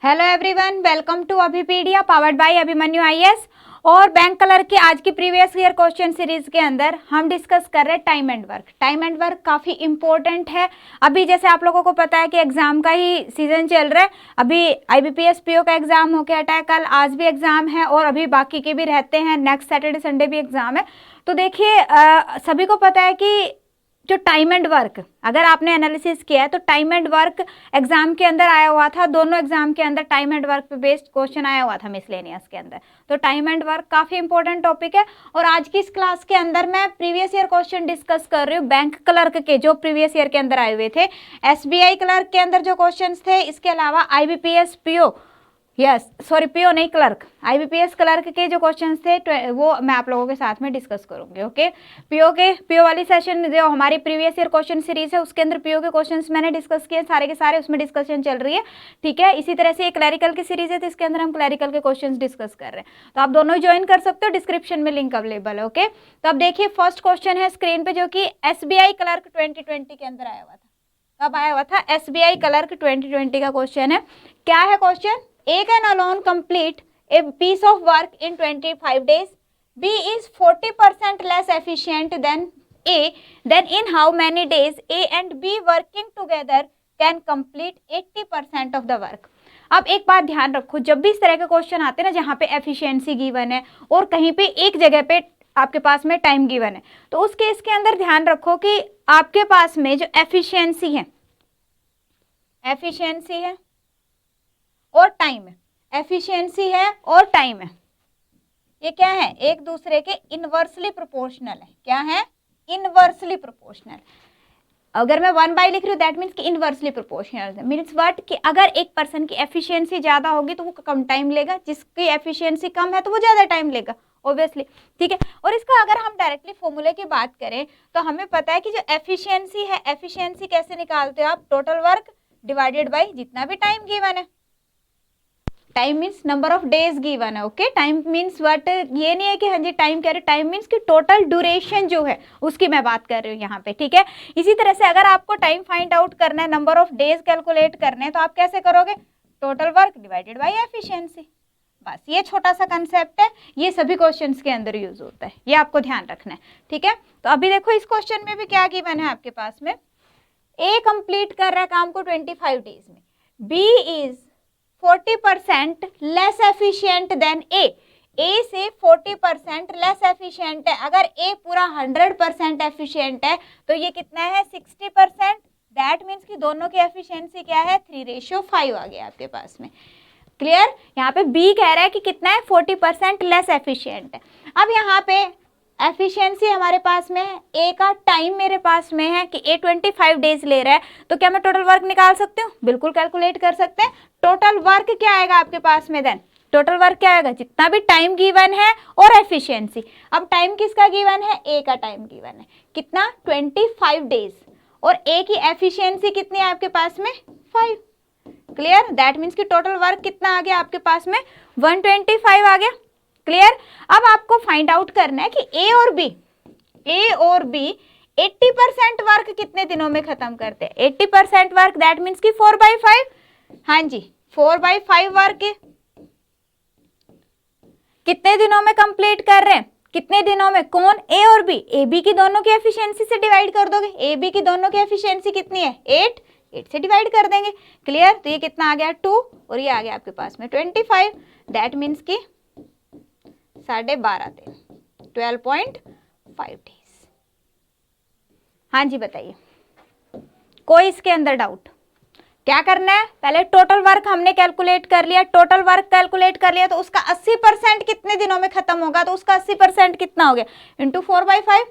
Hello everyone, welcome to Abhipedia powered by Abhimanyu IAS. और bank colour के आज की प्रीवियस ईयर क्वेश्चन सीरीज के अंदर हम डिस्कस कर रहे हैं time and work. Time and work काफ़ी इंपॉर्टेंट है। अभी जैसे आप लोगों को पता है कि एग्जाम का ही सीजन चल रहा है। अभी आईबीपीएस पीओ का एग्जाम होके हटा है, कल आज भी एग्जाम है और अभी बाकी के भी रहते हैं, नेक्स्ट सैटरडे संडे भी एग्जाम है। तो देखिए सभी को पता है कि जो टाइम एंड वर्क, अगर आपने एनालिसिस किया है तो टाइम एंड वर्क एग्जाम के अंदर आया हुआ था। दोनों एग्जाम के अंदर टाइम एंड वर्क पे बेस्ड क्वेश्चन आया हुआ था मिसलेनियस के अंदर। तो टाइम एंड वर्क काफी इंपॉर्टेंट टॉपिक है। और आज की इस क्लास के अंदर मैं प्रीवियस ईयर क्वेश्चन डिस्कस कर रही हूँ बैंक क्लर्क के, जो प्रीवियस ईयर के अंदर आए हुए थे। एसबीआई क्लर्क के अंदर जो क्वेश्चन थे, इसके अलावा आईबीपीएस पीओ, पीओ नहीं क्लर्क, आईबीपीएस क्लर्क के जो क्वेश्चंस थे वो मैं आप लोगों के साथ में डिस्कस करूंगी। ओके, पीओ वाली सेशन जो हमारी प्रीवियस ईयर क्वेश्चन सीरीज है उसके अंदर पीओ के क्वेश्चंस मैंने डिस्कस किए सारे के सारे, उसमें डिस्कशन चल रही है। ठीक है, इसी तरह से ये क्लैरिकल की सीरीज है तो इसके अंदर हम क्लैरिकल के क्वेश्चन डिस्कस कर रहे हैं। तो आप दोनों ही ज्वाइन कर सकते हो, डिस्क्रिप्शन में लिंक अवेलेबल है। ओके, तो अब देखिए फर्स्ट क्वेश्चन है स्क्रीन पे, जो कि एसबीआई क्लर्क 2020 के अंदर आया हुआ था। कब आया हुआ था? एसबीआई क्लर्क 2020 का क्वेश्चन है। क्या है question? A can alone complete a piece of work in 25 days. B is 40% less efficient than A. Then in how many days A and B working together can complete 80% of the work? अब एक बात ध्यान रखो, जब भी इस तरह के क्वेश्चन आते हैं ना जहाँ पे एफिशिएंसी गिवन है और कहीं पे एक जगह पे आपके पास में टाइम गिवन है, तो उस केस के अंदर ध्यान रखो कि आपके पास में जो एफिशिएंसी है और टाइम है, एफिशिएंसी है और टाइम है, ये क्या है? एक दूसरे के इनवर्सली प्रोपोर्शनल है। क्या है? Inversely proportional. अगर मैं 1/, लिख रही हूँ दैट मीन्स कि इनवर्सली प्रोपोर्शनल है। मीन्स व्हाट कि अगर एक पर्सन की एफिशिएंसी ज्यादा होगी तो वो कम टाइम लेगा, जिसकी एफिशिएंसी कम है तो वो ज्यादा टाइम लेगा ऑब्वियसली। ठीक है, और इसका अगर हम डायरेक्टली फॉर्मूले की बात करें तो हमें पता है कि जो एफिशिएंसी है, एफिशिएंसी कैसे निकालते हो आप? टोटल वर्क डिवाइडेड बाई जितना भी टाइम गिवन है। Time means number of days given है। ओके, टाइम मीन्स व्हाट, ये नहीं है कि हाँ जी टाइम कह रहे, टाइम मीन्स कि टोटल ड्यूरेशन जो है उसकी मैं बात कर रही हूँ यहाँ पे। ठीक है, इसी तरह से अगर आपको टाइम फाइंड आउट करना है, नंबर ऑफ डेज कैलकुलेट करने हैं, तो आप कैसे करोगे? Total work divided by efficiency. बस ये छोटा सा कंसेप्ट है, ये सभी क्वेश्चंस के अंदर यूज होता है, ये आपको ध्यान रखना है। ठीक है, तो अभी देखो इस क्वेश्चन में भी क्या गिवन है आपके पास में। ए कंप्लीट कर रहा है काम को 25 डेज में, B is 40% less efficient than A. A से 40% लेस एफिशिएंट है। अगर ए पूरा 100% एफिशिएंट है तो ये कितना है? 60%। दैट मीन्स कि दोनों की एफिशिएंसी क्या है? 3:5 आ गया आपके पास में। क्लियर? यहाँ पे बी कह रहा है कि कितना है? 40% लेस एफिशिएंट है। अब यहाँ पे एफिशिएंसी हमारे पास में है, ए का टाइम मेरे पास में है कि ए 25 डेज ले रहा है, तो क्या मैं टोटल वर्क निकाल सकती हूँ? बिल्कुल कैलकुलेट कर सकते हैं। टोटल वर्क क्या आएगा आपके पास में? देन टोटल वर्क क्या आएगा? जितना भी टाइम गिवन है और एफिशिएंसी। अब टाइम किसका गिवन है? ए का टाइम गिवन है, कितना? 25 डेज। और ए की एफिशिएंसी कितनी है आपके पास में? 5। क्लियर? दैट मीन्स कि टोटल वर्क कितना आ गया आपके पास में? 125 आ गया। क्लियर? अब आपको फाइंड आउट करना है कि ए और बी 80% वर्क कितने दिनों में खत्म करते हैं? 80% वर्क दैट मीन्स कि 4/5। हाँ जी, 4/5 वर्क कितने दिनों में कंप्लीट कर रहे हैं? कितने दिनों में? कौन? ए और बी। ए बी की दोनों की एफिशिएंसी से डिवाइड कर दोगे। ए बी की दोनों की एफिशिएंसी कितनी है? 8 से डिवाइड कर देंगे। क्लियर? तो ये कितना आ गया? 2 और ये आ गया आपके पास में 25। दैट मीन्स की 12.5 दिन, 12.5 डेज। हाँ जी बताइए, कोई इसके अंदर डाउट? क्या करना है? पहले टोटल वर्क हमने कैलकुलेट कर लिया। टोटल वर्क कैलकुलेट कर लिया तो उसका 80% कितने दिनों में खत्म होगा? तो उसका 80% कितना हो गया? इंटू 4/5।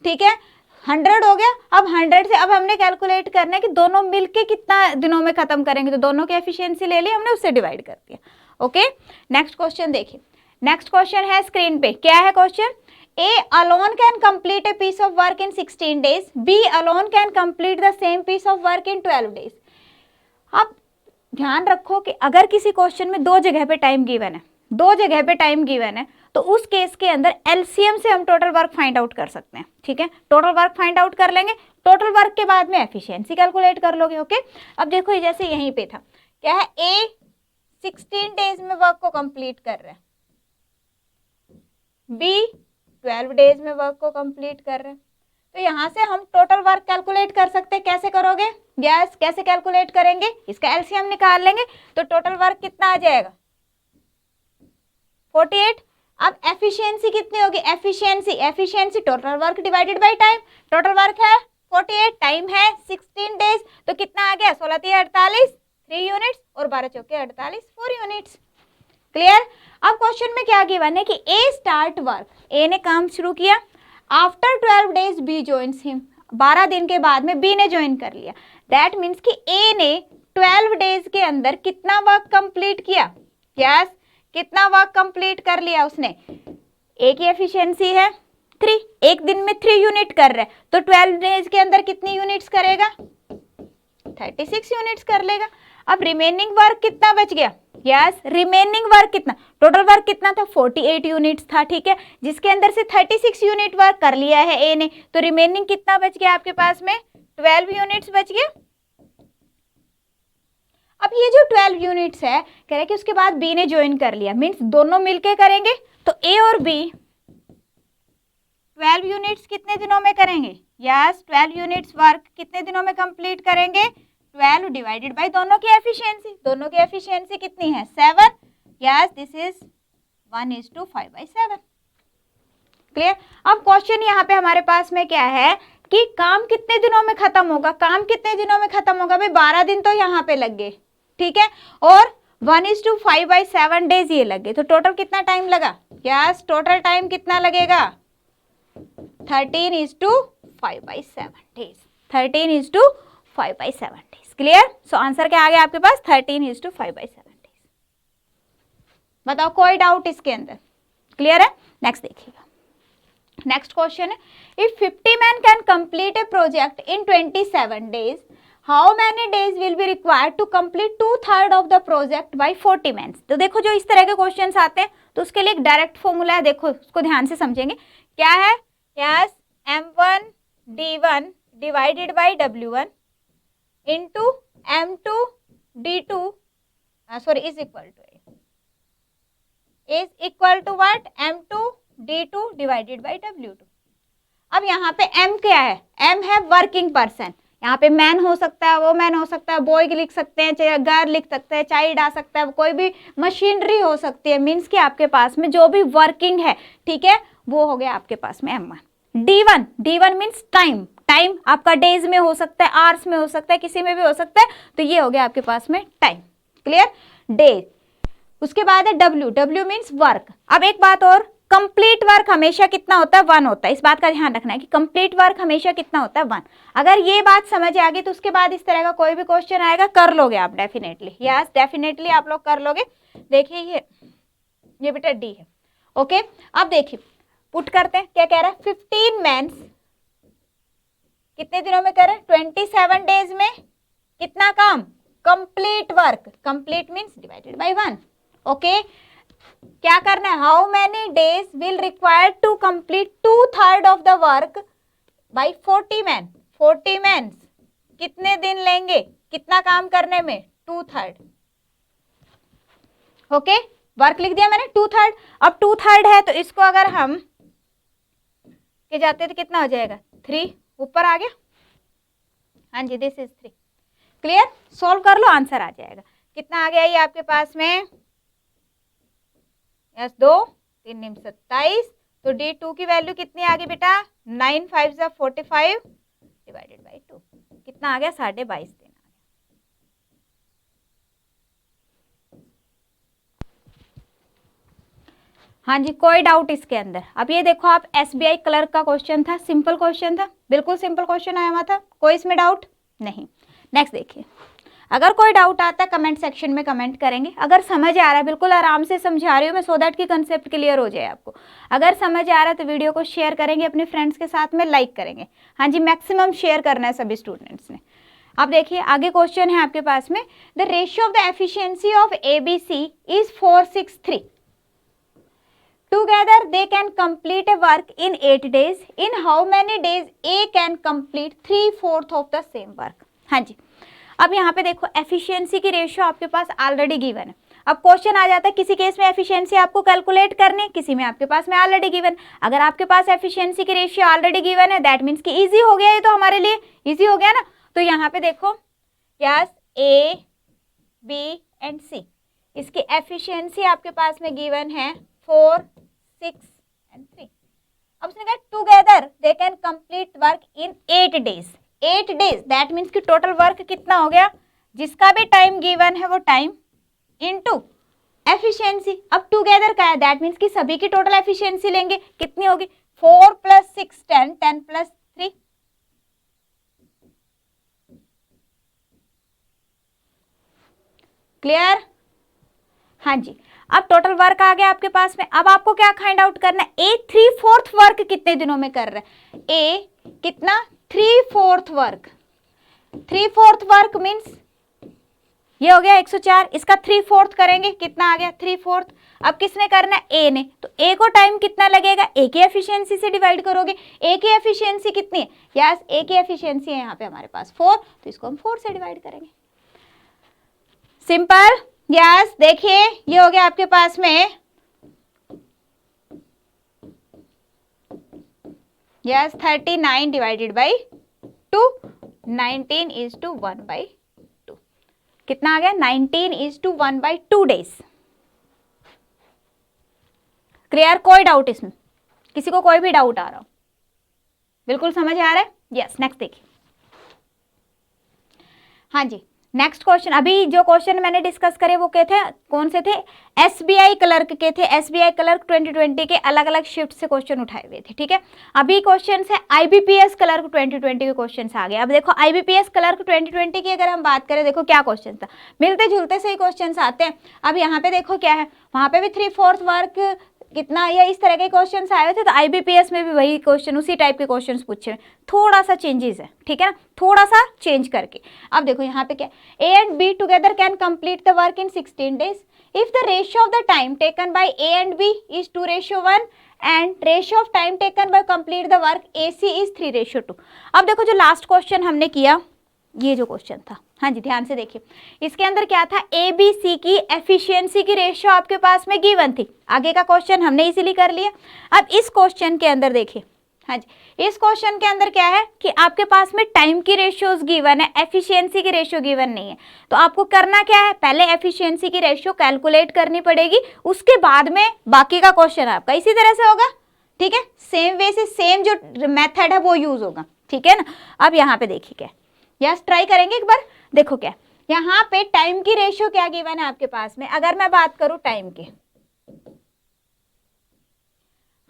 ठीक है, 100 हो गया। अब 100 से अब हमने कैलकुलेट करना है कि दोनों मिलके कितना दिनों में खत्म करेंगे, तो दोनों की एफिशिएंसी ले ली हमने, उससे डिवाइड कर दिया। ओके, नेक्स्ट क्वेश्चन देखिए। नेक्स्ट क्वेश्चन है स्क्रीन पे। क्या है question? A alone can complete a piece of work in 16 days. B alone can complete the same piece of work in 12 days. अब ध्यान रखो कि अगर किसी क्वेश्चन में दो जगह पे टाइम गिवन है, तो उस केस के अंदर एलसीएम से हम टोटल वर्क फाइंड आउट कर सकते हैं। ठीक है, टोटल वर्क फाइंड आउट कर लेंगे। टोटल वर्क के बाद में एफिशिएंसी कैलकुलेट कर लोगे। ओके, अब देखो जैसे यहीं पे था, क्या है? ए 16 डेज में वर्क को कंप्लीट कर रहा है, बी 12 डेज में वर्क को कंप्लीट कर रहे हैं। तो यहाँ से हम टोटल वर्क कैलकुलेट कर सकते हैं। कैसे करोगे? यस, कैसे कैलकुलेट करेंगे? इसका एलसीएम निकाल लेंगे तो टोटल वर्क कितना आ जाएगा? 48। अब एफिशिएंसी कितनी होगी? Efficiency total work divided by time. Total work है 48, टाइम है 16 डेज, तो कितना आ गया? 16 × 48 3 यूनिट्स और 12 × 48 4 यूनिट्स। क्लियर? अब क्वेश्चन में क्या गिवन है कि ए स्टार्ट वर्क, ए ने काम शुरू किया, after 12 days B joins him, 12 दिन के बाद में बी ने ज्वाइन कर लिया। दैट मीन्स कि ए ने 12 डेज के अंदर कितना वर्क कंप्लीट किया? यस, कितना वर्क कंप्लीट कर लिया उसने? ए की एफिशिएंसी है 3, एक दिन में 3 यूनिट कर रहा है, तो 12 डेज के अंदर कितनी यूनिट्स करेगा? 36 यूनिट्स कर लेगा। अब रिमेनिंग वर्क कितना बच गया? यस, रिमेनिंग वर्क कितना? टोटल वर्क कितना था? 48 यूनिट्स था, ठीक है, जिसके अंदर से 36 यूनिट वर्क कर लिया है ए ने, तो रिमेनिंग कितना बच गया आपके पास में? 12 यूनिट्स बच गया। अब ये जो 12 यूनिट्स है, कह रहे कि उसके बाद बी ने ज्वाइन कर लिया, मीन्स दोनों मिलके करेंगे, तो ए और बी 12 यूनिट्स कितने दिनों में करेंगे? यस, 12 यूनिट्स वर्क कितने दिनों में कंप्लीट करेंगे? 12 डिवाइडेड बाय दोनों की एफिशिएंसी। दोनों की एफिशिएंसी कितनी है? 7। Yes, this is 1:5/7। क्लियर? अब क्वेश्चन यहाँ पे हमारे पास में क्या है कि काम कितने दिनों में खत्म होगा? काम कितने दिनों में खत्म होगा? भाई 12 दिन तो यहाँ पे लग गए, ठीक है, और 1:5/7 डेज ये लग गए, तो टोटल कितना टाइम लगा? यस, टोटल टाइम कितना लगेगा? 13:5/7 days. 13:5/7 days. Clear? So answer क्या आ गया आपके पास? 13:5/7 डेज। बताओ, कोई डाउट इसके अंदर? क्लियर है? नेक्स्ट देखिएगा। नेक्स्ट क्वेश्चन है, if 50 man can complete a project in 27 days, how many days will be required to complete 2/3 of the project by 40 man? तो देखो, जो इस तरह के क्वेश्चंस आते हैं तो उसके लिए एक डायरेक्ट फॉर्मूला है, देखो उसको ध्यान से समझेंगे। क्या है? Yes, M1 D1 divided by W1 into M2 D2 is equal to what? M2 D2 divided by W2। अब यहाँ पे M क्या है? M है वर्किंग पर्सन। यहाँ पे मैन हो सकता है, वो मैन हो सकता है, बॉय लिख सकते हैं, चाहे गर्ल लिख सकते हैं, चाइल्ड आ सकता है, कोई भी मशीनरी हो सकती है, मीन्स कि आपके पास में जो भी वर्किंग है, ठीक है, वो हो गया आपके पास में M1। D1 means time. Time आपका डेज में हो सकता है, आवर्स में हो सकता है, किसी में भी हो सकता है, तो ये हो गया आपके पास में टाइम। क्लियर? डे। उसके बाद है W मीन्स वर्क। अब एक बात और, कंप्लीट वर्क हमेशा कितना होता है? 1 होता है। इस बात का ध्यान रखना है कि कंप्लीट वर्क हमेशा कितना होता है? 1। अगर ये बात समझ आ गई तो उसके बाद इस तरह का कोई भी क्वेश्चन आएगा, कर लोगे आप डेफिनेटली। यस, डेफिनेटली आप लोग कर लोगे। देखिए ये बेटा डी है। ओके, अब देखिए पुट करते हैं, क्या कह रहा है? 15 मैन कितने दिनों में करे? 27 डेज में कितना काम? Complete work. Complete means divided by 1। Okay, क्या करना है? How many days will require to complete 2/3 of the work by 40 man. 40 man कितने दिन लेंगे कितना काम करने में? 2/3। ओके, वर्क लिख दिया मैंने 2/3। अब 2/3 है तो इसको अगर हम के जाते तो कितना हो जाएगा? 3 ऊपर आ गया। हाँ जी, दिस इज 3। क्लियर? सॉल्व कर लो, आंसर आ जाएगा। कितना आ गया ये आपके पास में? यस, 2 3 निम 27। तो D2 की वैल्यू कितनी आ गई बेटा? 9 5 = 45 डिवाइडेड बाई 2 कितना आ गया? 22.5 दिन आ गया। हाँ जी, कोई डाउट इसके अंदर? अब ये देखो, आप SBI क्लर्क का क्वेश्चन था, सिंपल क्वेश्चन था, बिल्कुल सिंपल क्वेश्चन आया हुआ था, कोई इसमें डाउट नहीं। नेक्स्ट देखिए, अगर कोई डाउट आता है कमेंट सेक्शन में कमेंट करेंगे। अगर समझ आ रहा है, बिल्कुल आराम से समझा रही हूँ मैं, सो दैट की कंसेप्ट क्लियर हो जाए आपको। अगर समझ आ रहा है तो वीडियो को शेयर करेंगे अपने फ्रेंड्स के साथ में, लाइक करेंगे। हाँ जी, मैक्सिमम शेयर करना है सभी स्टूडेंट्स ने। अब देखिए आगे क्वेश्चन है आपके पास में, the ratio of the efficiency of ABC is 4:6:3। Together they can complete a work in 8 days. In how many days A can complete 3/4 of the same work? हाँ जी, अब यहाँ पे देखो एफिशिएंसी की रेशियो आपके पास ऑलरेडी गिवन है। अब question आ जाता है किसी केस में एफिशिएंसी आपको कैलकुलेट करनी, किसी में आपके पास में ऑलरेडी गिवन। अगर आपके पास एफिशिएंसी की रेशियो ऑलरेडी गिवन है दैट मीन्स कि इजी हो गया, ये तो हमारे लिए इजी हो गया ना। तो यहाँ पे देखो यस ए बी एंड सी, इसकी एफिशिएंसी आपके पास में गिवन है 4, 6 एंड 3। अब उसने कहा together they can complete work in 8 days. 8 days that means कि टोटल वर्क कितना हो गया, जिसका भी टाइम गिवन है वो टाइम इनटू एफिशिएंसी। अब टुगेदर का है दैट मीन्स कि सभी की टोटल एफिशिएंसी लेंगे, कितनी होगी 4 + 6 10, 10 + 3। क्लियर? हाँ जी। अब टोटल वर्क आ गया आपके पास में। अब आपको क्या फाइंड आउट करना है, ए 3/4 वर्क कितने दिनों में कर रहा है, ए कितना 3/4 वर्क। 3/4 वर्क मीन्स ये हो गया 104, इसका 3/4 करेंगे कितना आ गया 3/4। अब किसने करना है, ए ने, तो ए को टाइम कितना लगेगा, ए की एफिशिएंसी से डिवाइड करोगे। ए की एफिशिएंसी कितनी है, यस ए की एफिशिएंसी है यहाँ पे हमारे पास 4, तो इसको हम 4 से डिवाइड करेंगे। सिंपल, यस देखिए ये हो गया आपके पास में यस 39 डिवाइडेड बाई 2, 19:1/2। कितना आ गया 19:1/2 डेज। क्लियर? कोई डाउट इसमें, किसी को कोई भी डाउट आ रहा हो? बिल्कुल समझ आ रहा है? यस नेक्स्ट देखिए। हाँ जी नेक्स्ट क्वेश्चन, अभी जो क्वेश्चन मैंने डिस्कस करे वो क्या थे, कौन से थे, एसबीआई क्लर्क के थे। एसबीआई क्लर्क 2020 के अलग अलग शिफ्ट से क्वेश्चन उठाए हुए थे, ठीक है। अभी क्वेश्चन है आईबीपीएस क्लर्क 2020 के क्वेश्चन आ गए। अब देखो आईबीपीएस क्लर्क 2020 की अगर हम बात करें, देखो क्या क्वेश्चन था, मिलते जुलते से ही क्वेश्चन आते हैं। अब यहाँ पे देखो क्या है, वहां पे भी 3/4 वर्क कितना, या इस तरह के क्वेश्चन आए थे, तो आईबीपीएस में भी वही क्वेश्चन, उसी टाइप के क्वेश्चंस पूछे, थोड़ा सा चेंजेस है, ठीक है ना, थोड़ा सा चेंज करके। अब देखो यहाँ पे क्या, A and B together can complete the work in 16 days if the ratio of the time taken by A and B is 2:1 and ratio of time taken by complete the work A C is 3:2। अब देखो जो last question हमने किया, ये जो question था, हाँ जी ध्यान से देखिए, इसके अंदर क्या था, ए बी सी की एफिशिएंसी की रेशियो आपके पास में गिवन थी। आगे का क्वेश्चन हमने इजीली कर लिया। अब इस क्वेश्चन के अंदर देखिए, हाँ जी इस क्वेश्चन के अंदर क्या है कि आपके पास में टाइम की रेशियोज गिवन है, एफिशिएंसी की रेशियो गिवन नहीं है। तो आपको करना क्या है, पहले एफिशिएंसी की रेशियो कैलकुलेट करनी पड़ेगी, उसके बाद में बाकी का क्वेश्चन आपका इसी तरह से होगा, ठीक है। सेम वे से सेम जो मेथड है वो यूज होगा, ठीक है ना। अब यहाँ पे देखिए क्या, यस ट्राई करेंगे एक बार। देखो क्या, यहाँ पे टाइम की रेशियो क्या गिवन है आपके पास में, अगर मैं बात करूं टाइम की,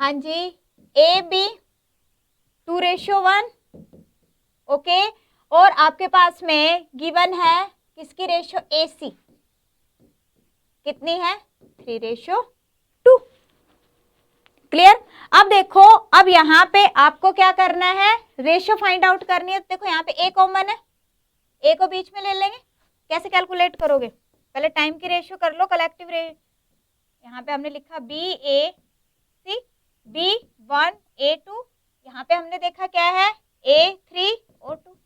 हाँ जी ए बी 2:1, ओके, और आपके पास में गिवन है किसकी रेशियो, ए सी कितनी है 3:2। क्लियर? अब देखो, अब यहाँ पे आपको क्या करना है, रेशियो फाइंड आउट करनी है। देखो यहाँ पे ए कॉमन है, ए को बीच में ले लेंगे, कैसे कैलकुलेट करोगे, पहले टाइम की रेशियो कर लो, कलेक्टिव यहाँ पे हमने लिखा बी ए सी, B1 A2, यहाँ पे हमने देखा क्या है A3 O2।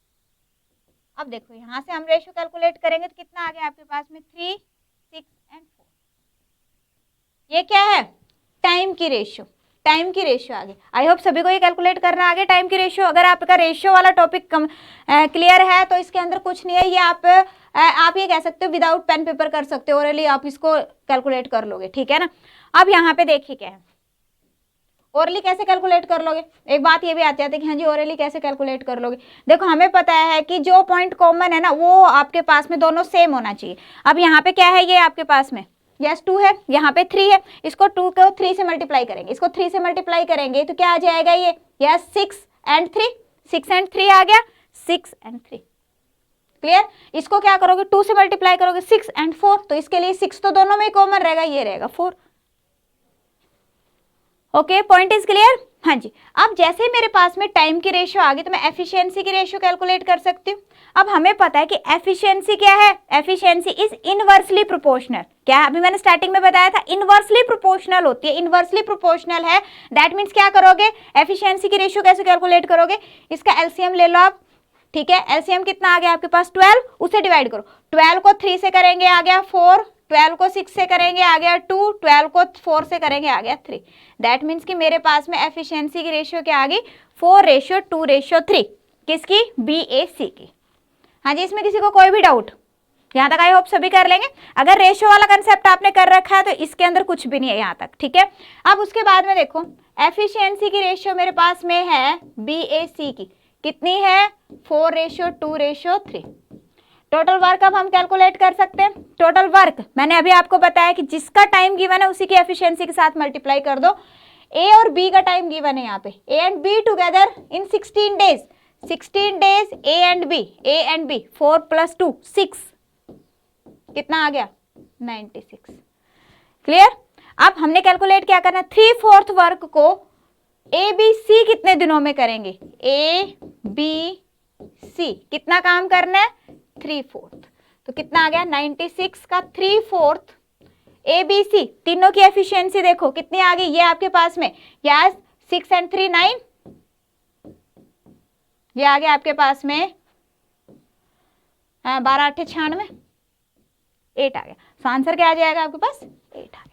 अब देखो यहाँ से हम रेशियो कैलकुलेट करेंगे तो कितना आ गया आपके पास में 3, 6 एंड 4। ये क्या है, टाइम की रेशियो, टाइम की रेशियो आ गई। आई होप सभी को ये कैलकुलेट करना आगे टाइम की रेशियो। अगर आपका रेशियो वाला टॉपिक क्लियर है तो इसके अंदर कुछ नहीं है, ये आप ये कह सकते हो विदाउट पेन पेपर कर सकते हो, ओरली आप इसको कैलकुलेट कर लोगे, ठीक है ना। अब यहाँ पे देखिए क्या है, ओरली कैसे कैलकुलेट कर लोगे, एक बात ये भी आती है कि हाँ जी ओरली कैसे कैलकुलेट कर लोगे। देखो हमें पता है कि जो पॉइंट कॉमन है ना वो आपके पास में दोनों सेम होना चाहिए। अब यहाँ पे क्या है, ये आपके पास में यस 2 है, यहाँ पे 3 है, इसको 2 को 3 से मल्टीप्लाई करेंगे, इसको 3 से मल्टीप्लाई करेंगे तो क्या आ जाएगा ये, यस 6 एंड 3, 6 एंड 3 आ गया 6 एंड 3। क्लियर? इसको क्या करोगे 2 से मल्टीप्लाई करोगे 6 एंड 4, तो इसके लिए 6 तो दोनों में कॉमन रहेगा, ये रहेगा 4। Okay point is clear? हाँ जी। अब जैसे मेरे पास में टाइम की रेशियो आ गई तो मैं एफिशिएंसी की रेशियो कैलकुलेट कर सकती हूँ। अब हमें पता है कि एफिशिएंसी क्या है, एफिशिएंसी इज इनवर्सली प्रोपोर्शनल। क्या है? अभी मैंने स्टार्टिंग में बताया था इनवर्सली प्रोपोर्शनल होती है, इनवर्सली प्रोपोर्शनल है, दैट मीन्स क्या करोगे, एफिशिएंसी की रेशियो कैसे कैलकुलेट करोगे, इसका एलसीएम ले लो आप, ठीक है। एलसीएम कितना आ गया आपके पास 12, उसे डिवाइड करो, 12 को 3 से करेंगे आ गया 4, 12 को 6 से करेंगे आ गया 2, 12 को 4 से करेंगे आ गया 3। दैट मीन्स कि मेरे पास में एफिशिएंसी की रेशियो क्या आ गई 4:2:3 किसकी BAC की। हाँ जी, इसमें किसी को कोई भी डाउट? यहाँ तक आई होप सभी कर लेंगे। अगर रेशियो वाला कंसेप्ट आपने कर रखा है तो इसके अंदर कुछ भी नहीं है यहाँ तक, ठीक है। अब उसके बाद में देखो एफिशिएंसी की रेशियो मेरे पास में है BAC की, कितनी है 4:2:3। टोटल वर्क अब हम कैलकुलेट कर सकते हैं। टोटल वर्क मैंने अभी आपको बताया कि जिसका टाइम गिवन है उसी की एफिशिएंसी के साथ मल्टीप्लाई कर दो। A और B का टाइम गिवन है यहाँ पे, A and B together in 16 days, 16 days A and B 4 + 2 6, कितना आ गया 96। क्लियर। अब हमने कैलकुलेट क्या करना है, 3/4 वर्क को ABC कितने दिनों में करेंगे, ABC कितना काम करना है 3/4, तो कितना आ गया 96 का 3/4 ABC। तीनों की एफिशिएंसी देखो कितनी आ गई, ये आपके पास में यस 6 and 3 9, ये आ गया आपके पास में 12 8 96, 8 आ गया। तो आंसर क्या आ जाएगा आपके पास 8 आ गया।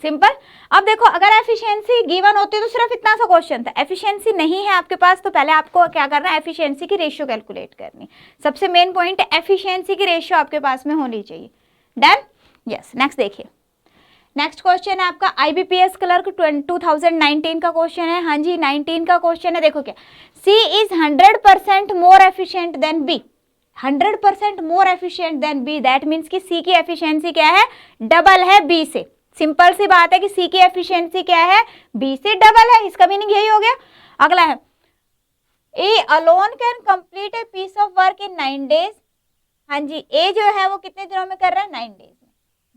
सिंपल। अब देखो अगर एफिशिएंसी गिवन होती तो सिर्फ इतना सा क्वेश्चन था, एफिशिएंसी नहीं है आपके पास तो पहले आपको क्या करना है, एफिशिएंसी की रेशियो कैलकुलेट करनी। सबसे मेन पॉइंट है एफिशिएंसी की रेशियो आपके पास में होनी चाहिए। डन। यस, नेक्स्ट देखिए। नेक्स्ट क्वेश्चन है आपका IBPS क्लर्क 2019 का क्वेश्चन है। हाँ जी 19 का क्वेश्चन है। देखो क्या, C is 100% more efficient then B, 100% more efficient then B। That means कि C की एफिशिएंसी क्या है, डबल है B से। सिंपल सी बात है कि C की एफिशिएंसी क्या है, B से डबल है, इसका मीनिंग यही हो गया। अगला है A alone can complete a piece of work in 9 days. हाँ जी, A जो है वो कितने दिनों में कर रहा है 9 डेज में।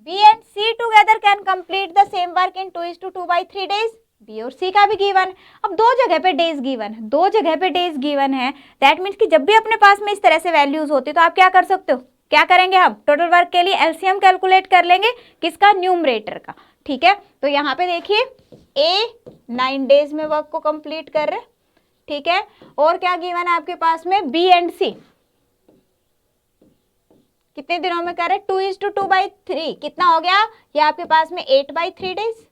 B and C together can complete the same work in 2:2/3 days. B और C का भी गिवन। अब दो जगह पे डेज गिवन है, दो जगह पे डेज गिवन है। दैट मीन्स कि जब भी अपने पास में इस तरह से वैल्यूज होती तो आप क्या कर सकते हो, क्या करेंगे हम टोटल वर्क के लिए एलसीएम कैलकुलेट कर लेंगे, किसका, न्यूमरेटर का। ठीक है, तो यहाँ पे देखिए A 9 डेज में वर्क को कंप्लीट कर रहे, ठीक है। और क्या गिवन है आपके पास में, B एंड C कितने दिनों में कर रहे, 2:2/3, कितना हो गया ये आपके पास में 8/3 डेज।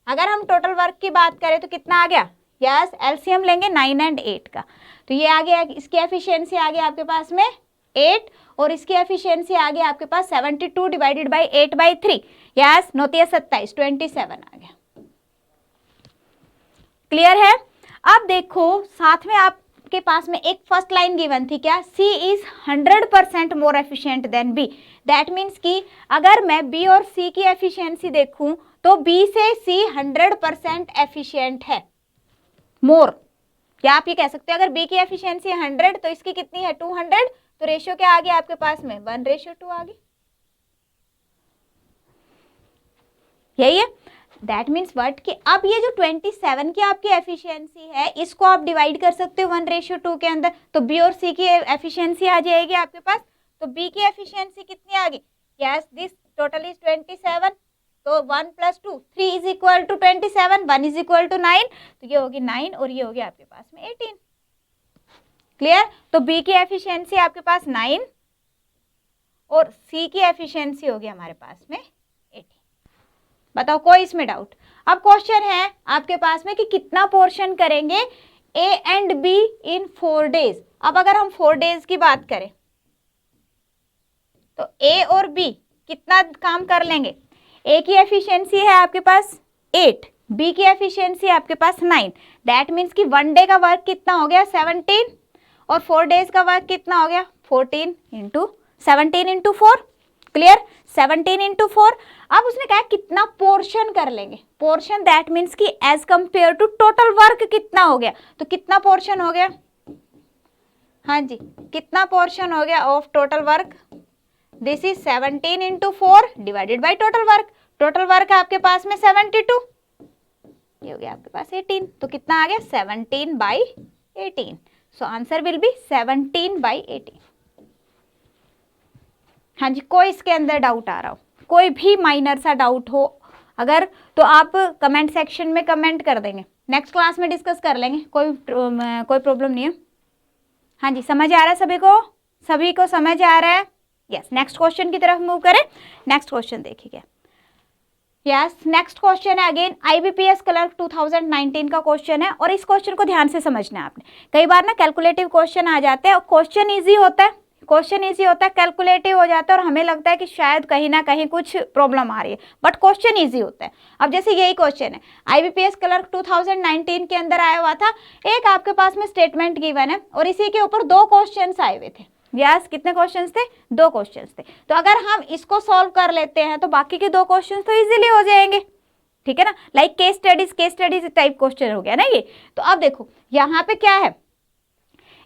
अगर हम टोटल वर्क की बात करें तो कितना आ गया, यस एलसीएम लेंगे 9 and 8 का, तो ये आ गया, इसकी एफिशिएंसी आ गया आपके पास में 8 और इसकी एफिशिएंसी आ गया आपके पास 72 डिवाइडेड बाई 8/3, यस 9 × 27 27 आ गया। क्लियर है। अब देखो साथ में आपके पास में एक फर्स्ट लाइन गिवन थी, क्या, C is 100% more efficient then B। That means कि अगर मैं B और C की एफिशिएंसी देखूं तो B से C 100% एफिशिएंट है, मोर। या आप ये कह सकते हो अगर B की एफिशिएंसी 100 तो इसकी कितनी है 200, तो रेशियो क्या आ गया आपके पास में 1:2 आ गई। यही है। दैट मीन्स व्हाट कि अब ये जो 27 की आपकी एफिशिएंसी है इसको आप डिवाइड कर सकते हो 1:2 के अंदर, तो B और C की एफिशिएंसी आ जाएगी आपके पास। तो B की एफिशिएंसी कितनी आ गई, यस दिस टोटल इज 27, तो 1 + 2 3 is equal to 27, 1 is equal to 9, तो ये होगी 9 और ये होगी आपके पास में 18। क्लियर। तो B की एफिशिएंसी आपके पास 9 और C की एफिशिएंसी होगी हमारे पास में 18। बताओ कोई इसमें डाउट। अब क्वेश्चन है आपके पास में कि कितना पोर्शन करेंगे A and B in 4 days. अब अगर हम 4 डेज की बात करें तो A और B कितना काम कर लेंगे, A की एफिशिएंसी है आपके पास 8, B की एफिशिएंसी आपके पास 9। दैट मीन्स कि 1 डे का वर्क कितना हो गया 17 और 4 डेज का वर्क कितना हो गया 14 × 17 × 4। क्लियर, 17 × 4। अब उसने कहा कितना पोर्शन कर लेंगे, पोर्शन दैट मीन्स कि as compare to total work कितना हो गया, तो कितना पोर्शन हो गया, हाँ जी कितना पोर्शन हो गया of total work, this is 17 × 4 divided by total work. Total work आपके पास में 72, ये हो गया आपके पास 18, तो कितना आ गया 17/18। So answer will be 17/18। हाँ जी, कोई इसके अंदर डाउट आ रहा हो, कोई भी माइनर सा डाउट हो अगर, तो आप कमेंट सेक्शन में कमेंट कर देंगे, नेक्स्ट क्लास में डिस्कस कर लेंगे, कोई प्रॉब्लम नहीं है। हाँ जी, समझ आ रहा है सभी को, सभी को समझ आ रहा है, यस, नेक्स्ट क्वेश्चन की तरफ मूव करें। नेक्स्ट क्वेश्चन देखिए। यस, नेक्स्ट क्वेश्चन है अगेन IBPS क्लर्क 2019 का क्वेश्चन है, और इस क्वेश्चन को ध्यान से समझना है आपने। कई बार ना कैलकुलेटिव क्वेश्चन आ जाते हैं और क्वेश्चन इजी होता है, कैलकुलेटिव हो जाता है और हमें लगता है कि शायद कहीं ना कहीं कुछ प्रॉब्लम आ रही है, बट क्वेश्चन इजी होता है। अब जैसे यही क्वेश्चन है IBPS क्लर्क 2019 के अंदर आया हुआ था, एक आपके पास में स्टेटमेंट गिवन है और इसी के ऊपर 2 क्वेश्चन आए हुए थे। यस, कितने क्वेश्चंस थे? 2 क्वेश्चंस थे। तो अगर हम इसको सॉल्व कर लेते हैं तो बाकी के 2 क्वेश्चंस तो इजीली हो जाएंगे, ठीक है ना, like case studies type question हो गया ना ये। तो अब देखो यहाँ पे क्या है,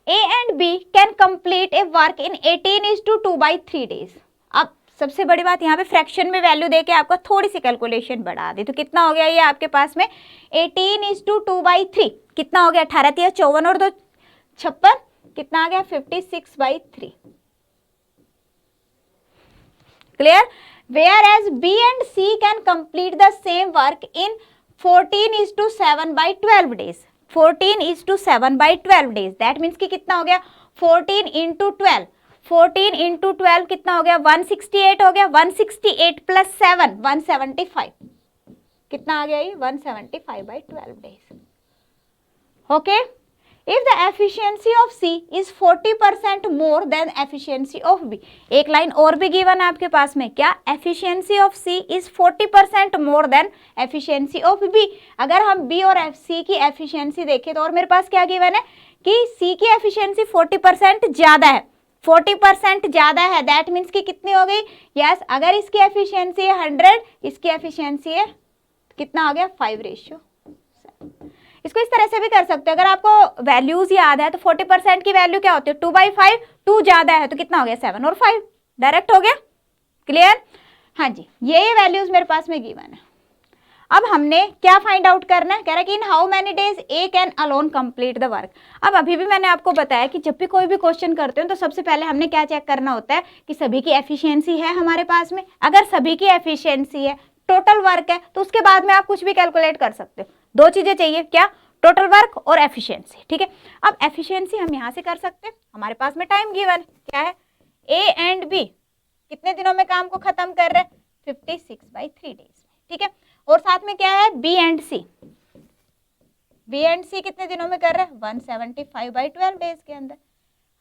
A and B can complete A work in 18:2/3 days. अब सबसे बड़ी बात यहाँ पे फ्रैक्शन में वैल्यू देके आपको थोड़ी सी कैलकुलेशन बढ़ा दी, तो कितना हो गया ये आपके पास में 18:2/3, कितना हो गया 18 × 54 और 2 56, कितना आ गया 56/3। Clear? Where as B and C can complete the same work in 14:7/12 days. 14:7/12 days, that means कि कितना हो गया 14 × 12, 14 × 12 कितना हो गया 168 हो गया, 168 + 7 175, कितना आ गया ये 175/12 days. Okay, if the efficiency of C is 40% more than efficiency of B, एक लाइन और भी गिवन है आपके पास में, क्या efficiency of C is 40% more than efficiency of B। अगर हम B और C की efficiency देखें तो और मेरे पास क्या गिवन है कि C की efficiency 40% ज्यादा है, 40% ज्यादा है, दैट मीन्स कि कितनी हो गई, यस, अगर इसकी efficiency है 100, इसकी efficiency है कितना हो गया 5:7। इसको इस तरह से भी कर सकते हो, अगर आपको वैल्यूज याद है तो 40% की वैल्यू क्या होती है 2/5, 2 ज्यादा है तो कितना हो गया 7 और 5, डायरेक्ट हो गया। क्लियर? हाँ जी, ये वैल्यूज मेरे पास में गिवन है। अब हमने क्या फाइंड आउट करना है, कह रहा है कि इन how many days A can alone complete the work. अब अभी भी मैंने आपको बताया कि जब भी कोई भी क्वेश्चन करते हो तो सबसे पहले हमने क्या चेक करना होता है कि सभी की एफिशिएंसी है हमारे पास में। अगर सभी की एफिशिएंसी है, टोटल वर्क है, तो उसके बाद में आप कुछ भी कैलकुलेट कर सकते हो। 2 चीजें चाहिए, क्या, टोटल वर्क और एफिशिएंसी, ठीक है। अब एफिशिएंसी हम यहाँ से कर सकते हैं, हमारे पास में टाइम गिवन क्या है, A and B कितने दिनों में काम को खत्म कर रहे हैं 56/3 डेज, ठीक है। और साथ में क्या है B and C कितने दिनों में कर रहे हैं 175/12 डेज के अंदर।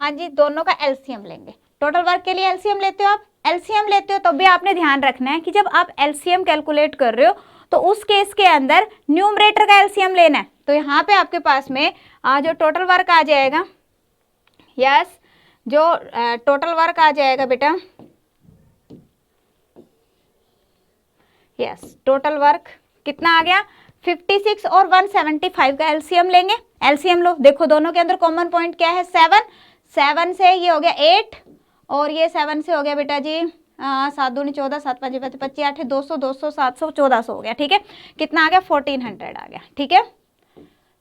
हाँ जी, दोनों का एलसीएम लेंगे। टोटल वर्क के लिए एलसीएम लेते हो आप, एलसीएम लेते हो तो भी आपने ध्यान रखना है कि जब आप एलसीएम कैलकुलेट कर रहे हो तो उस केस के अंदर न्यूमरेटर का एलसीएम लेना है। तो यहाँ पे आपके पास में जो टोटल वर्क आ जाएगा, यस, जो टोटल वर्क आ जाएगा बेटा, यस, टोटल वर्क कितना आ गया 56 और 175 का एलसीएम लेंगे। एलसीएम लो, देखो दोनों के अंदर कॉमन पॉइंट क्या है 7 से ये हो गया 8 और ये 7 से हो गया बेटा जी 7 दूनी 14, 7 5 25 8 200 200 700 1400 हो गया, ठीक है। कितना आ गया 1400 आ गया, ठीक है।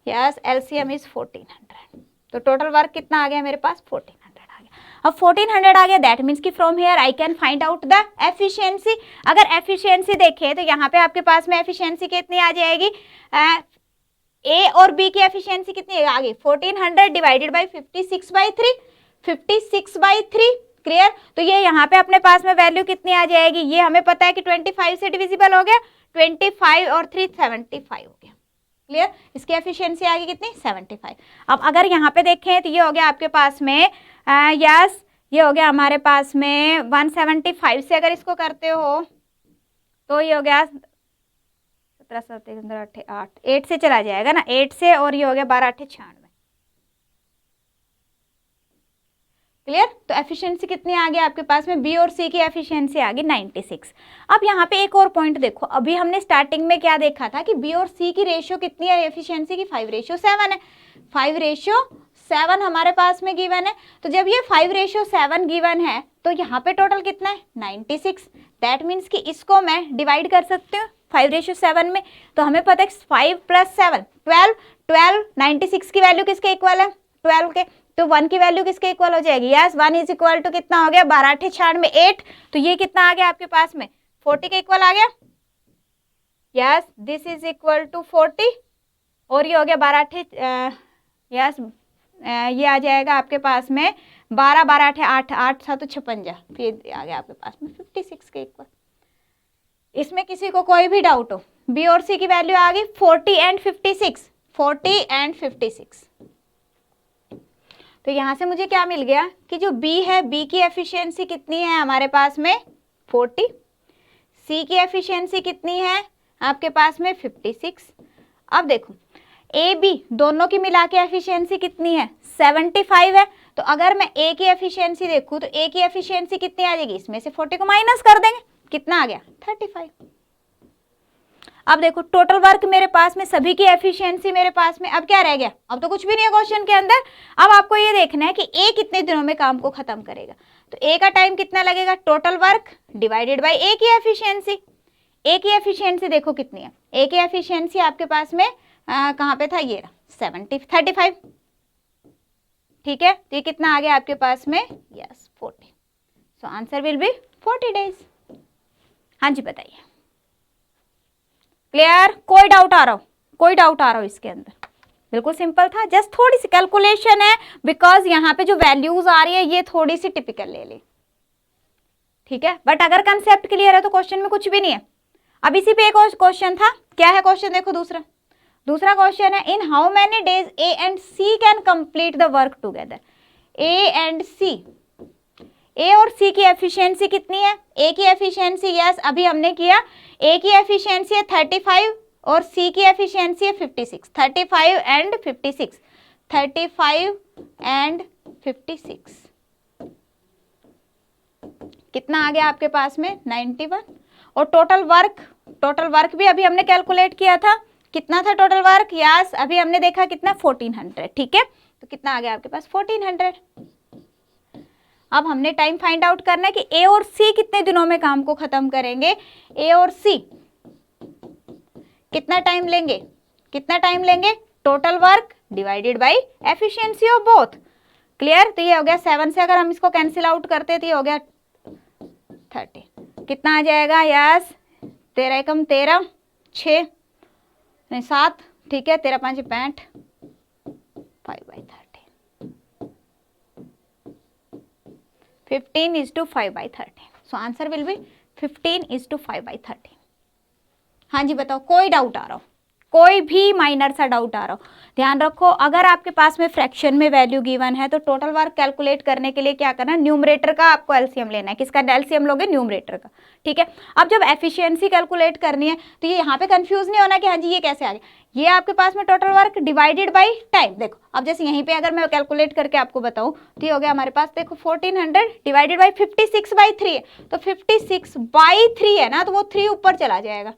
यस, एलसीएम इज 1400, तो टोटल वर्क कितना आ गया मेरे पास 1400 आ गया। अब 1400 आ गया, दैट मीन्स कि from here I can find out the efficiency. अगर एफिशिएंसी देखें तो यहाँ पे आपके पास में एफिशिएंसी कितनी आ जाएगी, ए और बी की एफिशिएंसी कितनी आ गई 1400 डिवाइडेड बाई 56/3, 56/3। क्लियर? तो ये यहाँ पे अपने पास में वैल्यू कितनी आ जाएगी, ये हमें पता है कि 25 से डिविजिबल हो गया, 25 और 3 75 हो गया। क्लियर? इसकी एफिशिएंसी आ गई कितनी 75। अब अगर यहाँ पे देखें तो ये हो गया आपके पास में यस, ये हो गया हमारे पास में 175 से अगर इसको करते हो तो ये हो गया 17 7 8 से चला जाएगा ना, 8 से, और ये हो गया 12 8 96। क्लियर? तो एफिशिएंसी कितनी आ गई आपके पास में, बी और सी की एफिशिएंसी आ गई 96। अब यहाँ पे एक और पॉइंट देखो, अभी हमने स्टार्टिंग में क्या देखा था कि बी और सी की रेशियो कितनी है एफिशिएंसी की 5:7 है, 5:7 हमारे पास में गिवन है। तो जब ये 5:7 गिवन है तो यहाँ पे टोटल कितना है 96, दैट मीन्स कि इसको मैं डिवाइड कर सकती हूँ 5:7 में। तो हमें पता है 5 + 7 12, 96 की वैल्यू किसके इक्वल है 12 के, तो 1 की वैल्यू किसके इक्वल हो जाएगी, यस 1 इज इक्वल टू कितना हो गया 12 8 96 8, तो ये कितना आ गया आपके पास में 40 के इक्वल आ गया, yes this is equal to 40, और ये हो गया 12 8 यस ये आ जाएगा आपके पास में 12 12 8 8 8 था तो 56, फिर आ गया आपके पास में 56 के इक्वल। इसमें किसी को कोई भी डाउट हो, बी और सी की वैल्यू आ गई 40 एंड 56, 40 एंड 56। तो यहां से मुझे क्या मिल गया कि जो बी है, बी की एफिशिएंसी कितनी है हमारे पास में 40, सी की एफिशिएंसी कितनी है आपके पास में 56। अब देखो ए बी दोनों की मिला के एफिशिएंसी कितनी है 75 है। तो अगर मैं ए की एफिशिएंसी देखूं तो ए की एफिशिएंसी कितनी आ जाएगी, इसमें से 40 को माइनस कर देंगे, कितना आ गया 35। अब देखो टोटल वर्क मेरे पास में, सभी की एफिशिएंसी मेरे पास में, अब क्या रह गया, अब तो कुछ भी नहीं है क्वेश्चन के अंदर। अब आपको ये देखना है कि ए कितने दिनों में काम को खत्म करेगा। तो ए का टाइम कितना लगेगा, टोटल वर्क डिवाइडेड बाय ए की एफिशिएंसी। ए की एफिशिएंसी देखो कितनी है, ए की एफिशिएंसी आपके पास में कहाँ पे था, ये 35। ठीक है, तो ये कितना आ गया आपके पास में, yes 40। So answer will be 40 days. हाँ जी बताइए, क्लियर, कोई डाउट आ रहा हो, कोई डाउट आ रहा हो इसके अंदर? बिल्कुल सिंपल था, जस्ट थोड़ी सी कैलकुलेशन है, बिकॉज यहाँ पे जो वैल्यूज आ रही है ये थोड़ी सी टिपिकल ले ली, ठीक है। बट अगर कंसेप्ट क्लियर है तो क्वेश्चन में कुछ भी नहीं है। अब इसी पे एक क्वेश्चन था, क्या है क्वेश्चन देखो, दूसरा क्वेश्चन है, in how many days A and C can complete the work together. A and C, A और सी की एफिशिएंसी कितनी है, ए की एफिशिएंसी यस अभी हमने किया, ए की एफिशिएंसी है 35 और सी की एफिशिएंसी है 56, 35 एंड 56, 35 एंड 56 कितना आ गया आपके पास में 91। और टोटल वर्क भी अभी हमने कैलकुलेट किया था, कितना था टोटल वर्क, यस अभी हमने देखा कितना 1400, ठीक है। तो कितना आ गया आपके पास 1400। अब हमने टाइम फाइंड आउट करना है कि ए और सी कितने दिनों में काम को खत्म करेंगे। ए और सी कितना टाइम लेंगे, total work divided by efficiency of both. Clear, तो ये हो गया 7 से अगर हम इसको कैंसिल आउट करते तो ये हो गया 30, कितना आ जाएगा, यस 13 एकम 13, 6 नहीं 7, ठीक है, 13 5 65, 5/30, 15:5/30। So answer will be 15:5/30। हाँ जी बताओ, कोई डाउट आ रहा हो, कोई भी माइनर सा डाउट आ रहा हो? ध्यान रखो, अगर आपके पास में फ्रैक्शन में वैल्यू गिवन है तो टोटल वर्क कैलकुलेट करने के लिए क्या करना है, न्यूमरेटर का आपको एलसीएम लेना है। किसका एलसीएम लोगे, न्यूमरेटर का, ठीक है। अब जब एफिशिएंसी कैलकुलेट करनी है तो ये यहाँ पे कंफ्यूज नहीं होना कि हाँ जी ये कैसे आ गया, ये आपके पास में total work divided by time. देखो अब जैसे यहीं पे अगर मैं कैलकुलेट करके आपको बताऊं तो ये हो गया हमारे पास, देखो 1400 डिवाइडेड बाई 56/3 है, तो 56/3 है ना, तो वो 3 ऊपर चला जाएगा।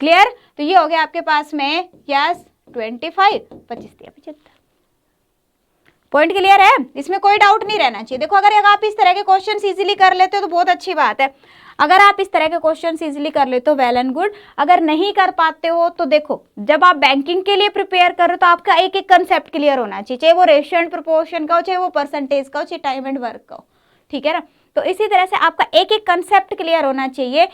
क्लियर, तो ये हो गया आपके पास में यस 25, 25 दिया 75। पॉइंट क्लियर है, इसमें कोई डाउट नहीं रहना चाहिए। देखो अगर आप इस तरह के क्वेश्चन इजीली कर लेते हो तो बहुत अच्छी बात है, अगर आप इस तरह के क्वेश्चन इजीली कर लेते हो वेल एंड गुड। अगर नहीं कर पाते हो तो देखो, जब आप बैंकिंग के लिए प्रिपेयर कर रहे हो तो आपका एक एक कंसेप्ट क्लियर होना चाहिए, चाहे वो रेशियो एंड प्रोपोर्शन का हो, चाहे वो परसेंटेज का हो, चाहे टाइम एंड वर्क का हो, ठीक है ना। तो इसी तरह से आपका एक एक कंसेप्ट क्लियर होना चाहिए।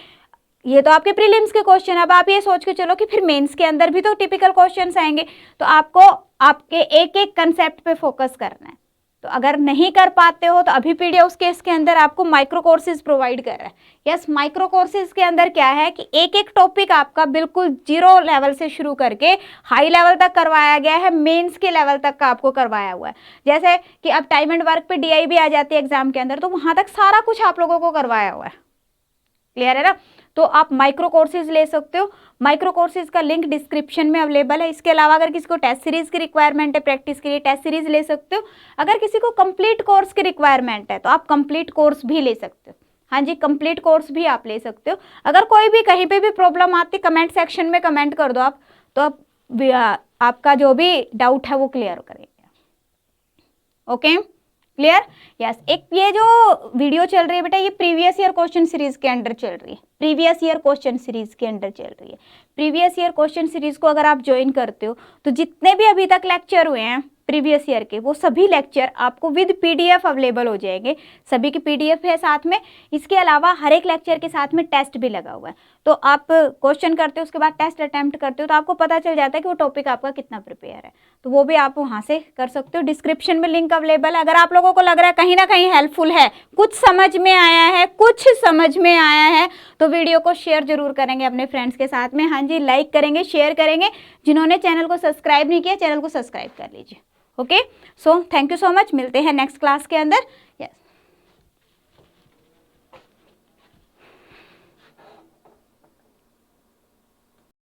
ये तो आपके प्रीलिम्स के क्वेश्चन, अब आप ये सोच के चलो कि फिर मेंस के अंदर भी तो टिपिकल क्वेश्चंस आएंगे, तो आपको आपके एक एक कंसेप्ट पे फोकस करना है। तो अगर नहीं कर पाते हो तो अभी पीडीएफ केस के अंदर आपको माइक्रो कोर्सेज प्रोवाइड कर रहा है। यस, माइक्रो कोर्सेज के अंदर क्या है कि एक एक टॉपिक आपका बिल्कुल 0 लेवल से शुरू करके हाई लेवल तक करवाया गया है, मेंस के लेवल तक का आपको करवाया हुआ है। जैसे कि अब टाइम एंड वर्क पे डीआई भी आ जाती है एग्जाम के अंदर, तो वहां तक सारा कुछ आप लोगों को करवाया हुआ है। क्लियर है ना, तो आप माइक्रो कोर्सेज ले सकते हो। माइक्रो कोर्सेज का लिंक डिस्क्रिप्शन में अवेलेबल है। इसके अलावा अगर किसी को टेस्ट सीरीज की रिक्वायरमेंट है प्रैक्टिस के लिए, टेस्ट सीरीज ले सकते हो। अगर किसी को कंप्लीट कोर्स की रिक्वायरमेंट है तो आप कंप्लीट कोर्स भी ले सकते हो। हाँ जी, कंप्लीट कोर्स भी आप ले सकते हो। अगर कोई भी कहीं पे भी प्रॉब्लम आती कमेंट सेक्शन में कमेंट कर दो आप, तो आपका जो भी डाउट है वो क्लियर करेंगे। Okay, clear, yes. एक ये जो वीडियो चल रही है बेटा, ये प्रीवियस ईयर क्वेश्चन सीरीज के अंडर चल रही है, प्रीवियस ईयर क्वेश्चन सीरीज के अंडर चल रही है। प्रीवियस ईयर क्वेश्चन सीरीज को अगर आप ज्वाइन करते हो तो जितने भी अभी तक लेक्चर हुए हैं प्रीवियस ईयर के, वो सभी लेक्चर आपको विद पीडीएफ अवेलेबल हो जाएंगे। सभी की पीडीएफ है साथ में। इसके अलावा हर एक लेक्चर के साथ में टेस्ट भी लगा हुआ है, तो आप क्वेश्चन करते हो उसके बाद टेस्ट अटेम्प्ट करते हो तो आपको पता चल जाता है कि वो टॉपिक आपका कितना प्रिपेयर है। तो वो भी आप वहाँ से कर सकते हो। डिस्क्रिप्शन में लिंक अवेलेबल है। अगर आप लोगों को लग रहा है कहीं ना कहीं हेल्पफुल है, कुछ समझ में आया है तो वीडियो को शेयर जरूर करेंगे अपने फ्रेंड्स के साथ में। हाँ जी, लाइक करेंगे, शेयर करेंगे। जिन्होंने चैनल को सब्सक्राइब नहीं किया, चैनल को सब्सक्राइब कर लीजिए। Okay, so thank you so much. मिलते हैं नेक्स्ट क्लास के अंदर। यस।